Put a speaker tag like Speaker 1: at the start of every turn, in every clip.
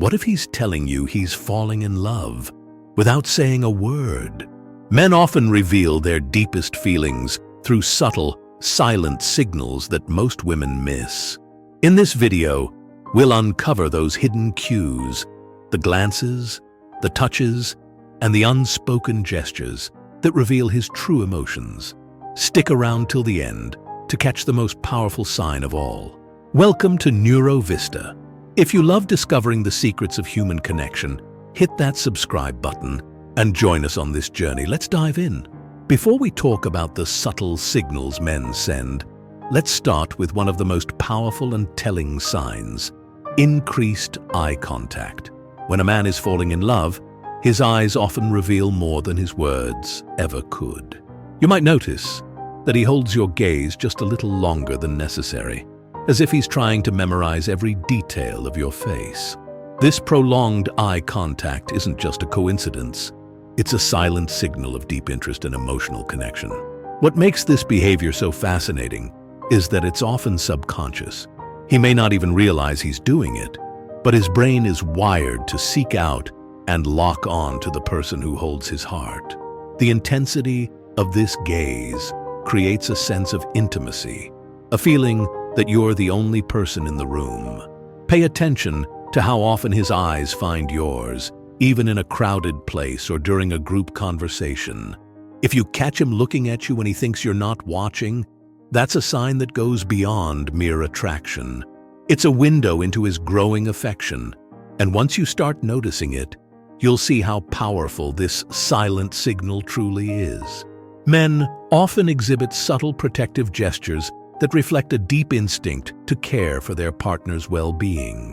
Speaker 1: What if he's telling you he's falling in love without saying a word? Men often reveal their deepest feelings through subtle, silent signals that most women miss. In this video, we'll uncover those hidden cues, the glances, the touches, and the unspoken gestures that reveal his true emotions. Stick around till the end to catch the most powerful sign of all. Welcome to NeuroVista. If you love discovering the secrets of human connection, hit that subscribe button and join us on this journey. Let's dive in. Before we talk about the subtle signals men send, let's start with one of the most powerful and telling signs: increased eye contact. When a man is falling in love, his eyes often reveal more than his words ever could. You might notice that he holds your gaze just a little longer than necessary, as if he's trying to memorize every detail of your face. This prolonged eye contact isn't just a coincidence. It's a silent signal of deep interest and emotional connection. What makes this behavior so fascinating is that it's often subconscious. He may not even realize he's doing it, but his brain is wired to seek out and lock on to the person who holds his heart. The intensity of this gaze creates a sense of intimacy, a feeling that you're the only person in the room. Pay attention to how often his eyes find yours, even in a crowded place or during a group conversation. If you catch him looking at you when he thinks you're not watching, that's a sign that goes beyond mere attraction. It's a window into his growing affection, and once you start noticing it, you'll see how powerful this silent signal truly is. Men often exhibit subtle protective gestures that reflect a deep instinct to care for their partner's well-being.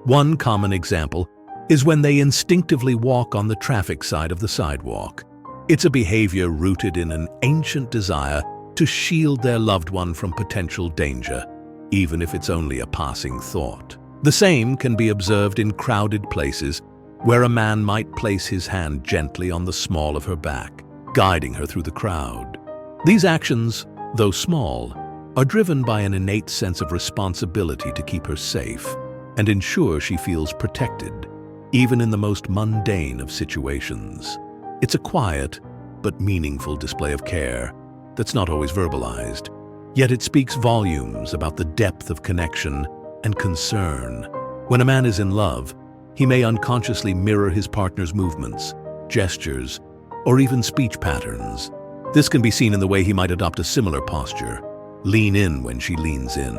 Speaker 1: One common example is when they instinctively walk on the traffic side of the sidewalk. It's a behavior rooted in an ancient desire to shield their loved one from potential danger, even if it's only a passing thought. The same can be observed in crowded places where a man might place his hand gently on the small of her back, guiding her through the crowd. These actions, though small, are driven by an innate sense of responsibility to keep her safe and ensure she feels protected, even in the most mundane of situations. It's a quiet but meaningful display of care that's not always verbalized, yet it speaks volumes about the depth of connection and concern. When a man is in love, he may unconsciously mirror his partner's movements, gestures, or even speech patterns. This can be seen in the way he might adopt a similar posture, lean in when she leans in,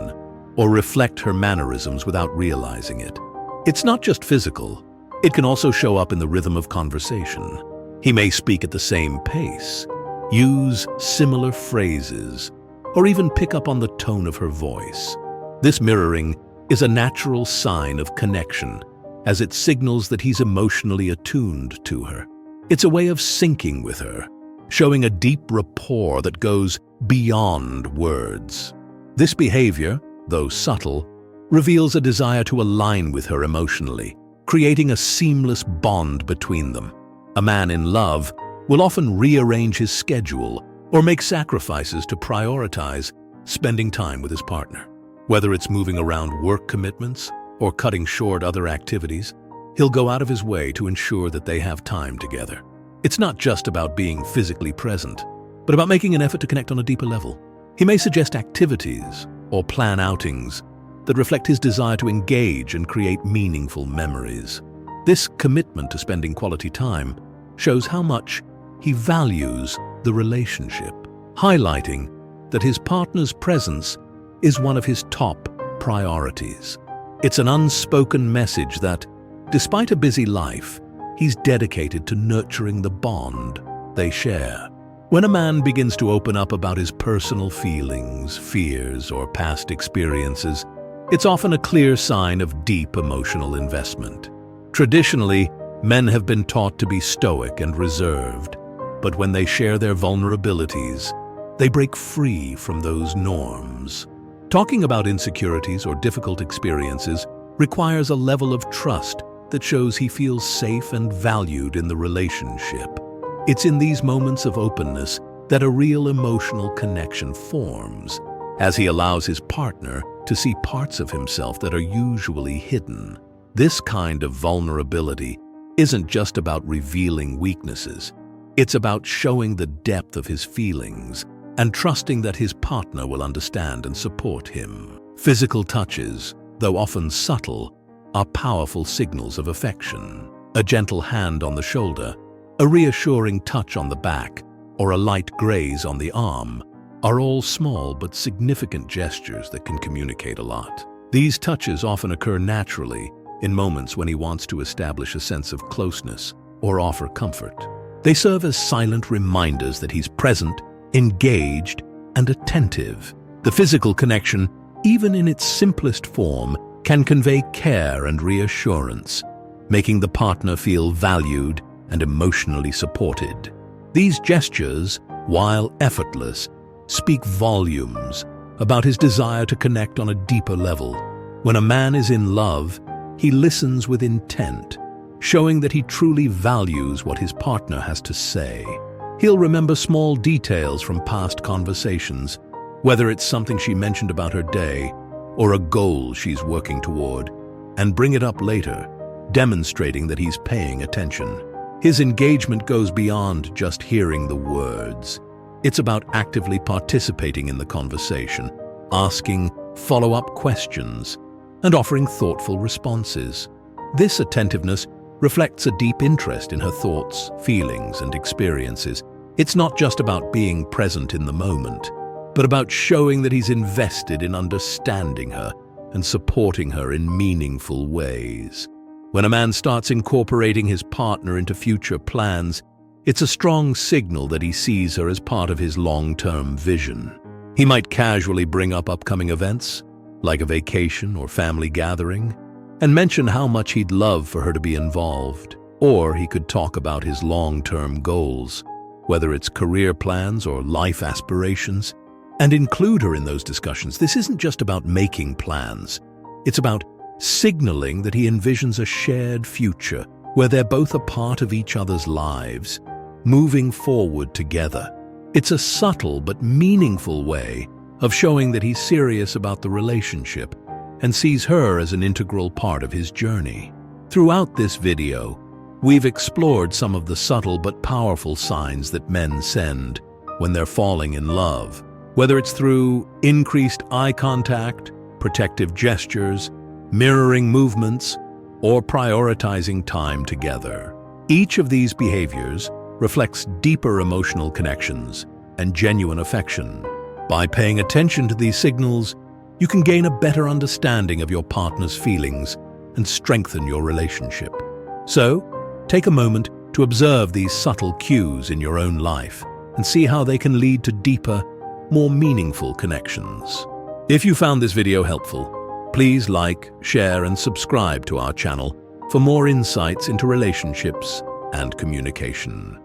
Speaker 1: or reflect her mannerisms without realizing it. It's not just physical. It can also show up in the rhythm of conversation. He may speak at the same pace, use similar phrases, or even pick up on the tone of her voice. This mirroring is a natural sign of connection, as it signals that he's emotionally attuned to her. It's a way of syncing with her, showing a deep rapport that goes beyond words. This behavior, though subtle, reveals a desire to align with her emotionally, creating a seamless bond between them. A man in love will often rearrange his schedule or make sacrifices to prioritize spending time with his partner. Whether it's moving around work commitments or cutting short other activities, he'll go out of his way to ensure that they have time together. It's not just about being physically present, but about making an effort to connect on a deeper level. He may suggest activities or plan outings that reflect his desire to engage and create meaningful memories. This commitment to spending quality time shows how much he values the relationship, highlighting that his partner's presence is one of his top priorities. It's an unspoken message that, despite a busy life, he's dedicated to nurturing the bond they share. When a man begins to open up about his personal feelings, fears, or past experiences, it's often a clear sign of deep emotional investment. Traditionally, men have been taught to be stoic and reserved, but when they share their vulnerabilities, they break free from those norms. Talking about insecurities or difficult experiences requires a level of trust that shows he feels safe and valued in the relationship. It's in these moments of openness that a real emotional connection forms, as he allows his partner to see parts of himself that are usually hidden. This kind of vulnerability isn't just about revealing weaknesses. It's about showing the depth of his feelings and trusting that his partner will understand and support him. Physical touches, though often subtle, are powerful signals of affection. A gentle hand on the shoulder, a reassuring touch on the back, or a light graze on the arm are all small but significant gestures that can communicate a lot. These touches often occur naturally in moments when he wants to establish a sense of closeness or offer comfort. They serve as silent reminders that he's present, engaged, and attentive. The physical connection, even in its simplest form, can convey care and reassurance, making the partner feel valued and emotionally supported. These gestures, while effortless, speak volumes about his desire to connect on a deeper level. When a man is in love, he listens with intent, showing that he truly values what his partner has to say. He'll remember small details from past conversations, whether it's something she mentioned about her day or a goal she's working toward, and bring it up later, demonstrating that he's paying attention. His engagement goes beyond just hearing the words. It's about actively participating in the conversation, asking follow-up questions, and offering thoughtful responses. This attentiveness reflects a deep interest in her thoughts, feelings, and experiences. It's not just about being present in the moment, but about showing that he's invested in understanding her and supporting her in meaningful ways. When a man starts incorporating his partner into future plans, it's a strong signal that he sees her as part of his long-term vision. He might casually bring up upcoming events, like a vacation or family gathering, and mention how much he'd love for her to be involved. Or he could talk about his long-term goals, whether it's career plans or life aspirations, and include her in those discussions. This isn't just about making plans. It's about signaling that he envisions a shared future where they're both a part of each other's lives, moving forward together. It's a subtle but meaningful way of showing that he's serious about the relationship and sees her as an integral part of his journey. Throughout this video, we've explored some of the subtle but powerful signs that men send when they're falling in love, whether it's through increased eye contact, protective gestures, mirroring movements, or prioritizing time together. Each of these behaviors reflects deeper emotional connections and genuine affection. By paying attention to these signals, you can gain a better understanding of your partner's feelings and strengthen your relationship. So, take a moment to observe these subtle cues in your own life and see how they can lead to deeper, more meaningful connections. If you found this video helpful, please like, share, and subscribe to our channel for more insights into relationships and communication.